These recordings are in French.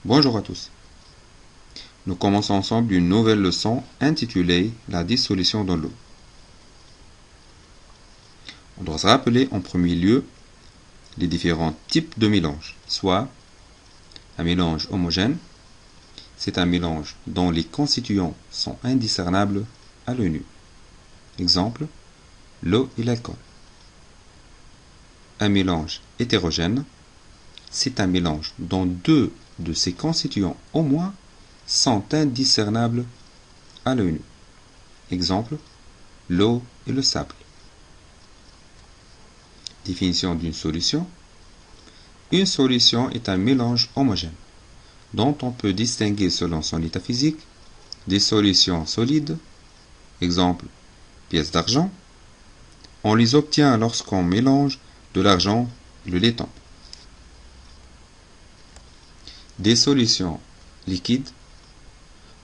Bonjour à tous. Nous commençons ensemble une nouvelle leçon intitulée La dissolution dans l'eau. On doit se rappeler en premier lieu les différents types de mélanges, soit un mélange homogène, c'est un mélange dont les constituants sont indiscernables à l'œil nu. Exemple, l'eau et l'alcool. Un mélange hétérogène, c'est un mélange dont deux de ses constituants au moins sont indiscernables à l'œil nu. Exemple, l'eau et le sable. Définition d'une solution. Une solution est un mélange homogène, dont on peut distinguer selon son état physique des solutions solides, exemple, pièces d'argent. On les obtient lorsqu'on mélange de l'argent et le laiton. Des solutions liquides.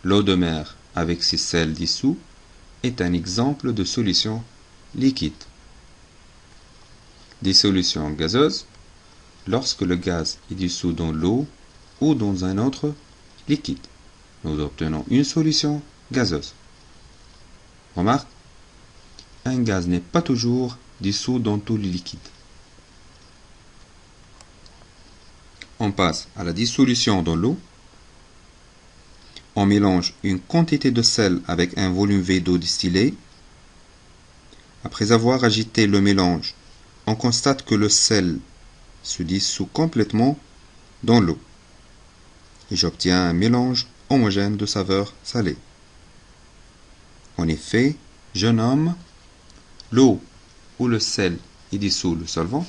L'eau de mer avec ses sels dissous est un exemple de solution liquide. Des solutions gazeuses, lorsque le gaz est dissous dans l'eau ou dans un autre liquide. Nous obtenons une solution gazeuse. Remarque, un gaz n'est pas toujours dissous dans tous les liquides. On passe à la dissolution dans l'eau. On mélange une quantité de sel avec un volume V d'eau distillée. Après avoir agité le mélange, on constate que le sel se dissout complètement dans l'eau. Et j'obtiens un mélange homogène de saveur salée. En effet, je nomme l'eau où le sel est dissous le solvant,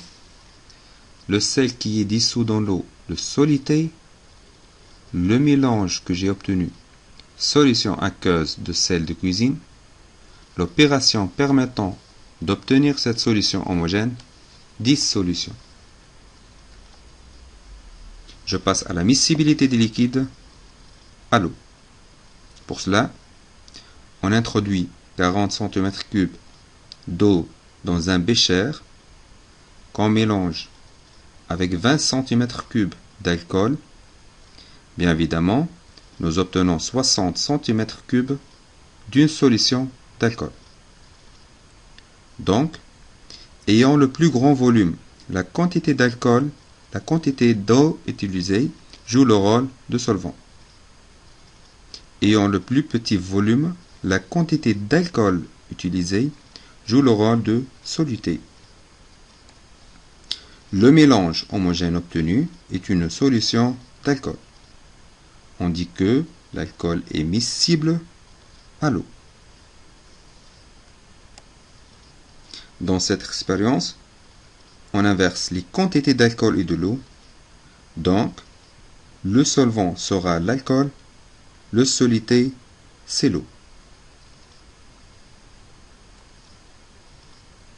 le sel qui est dissous dans l'eau le soluté, le mélange que j'ai obtenu, solution aqueuse de sel de cuisine, l'opération permettant d'obtenir cette solution homogène, dissolution. Je passe à la miscibilité des liquides à l'eau. Pour cela, on introduit 40 cm3 d'eau dans un bécher qu'on mélange avec 20 cm3 d'alcool. Bien évidemment, nous obtenons 60 cm3 d'une solution d'alcool. Donc, ayant le plus grand volume, la quantité d'alcool, la quantité d'eau utilisée joue le rôle de solvant. Ayant le plus petit volume, la quantité d'alcool utilisée joue le rôle de soluté. Le mélange homogène obtenu est une solution d'alcool. On dit que l'alcool est miscible à l'eau. Dans cette expérience, on inverse les quantités d'alcool et de l'eau. Donc, le solvant sera l'alcool, le soluté, c'est l'eau.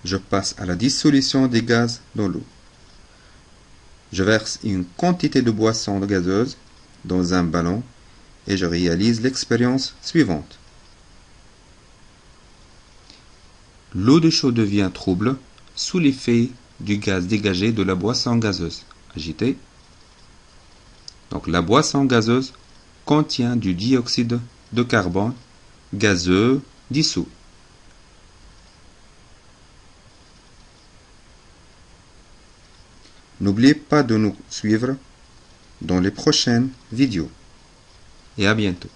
Je passe à la dissolution des gaz dans l'eau. Je verse une quantité de boisson gazeuse dans un ballon et je réalise l'expérience suivante. L'eau de chaud devient trouble sous l'effet du gaz dégagé de la boisson gazeuse agitée. Donc la boisson gazeuse contient du dioxyde de carbone gazeux dissous. N'oubliez pas de nous suivre dans les prochaines vidéos. Et à bientôt.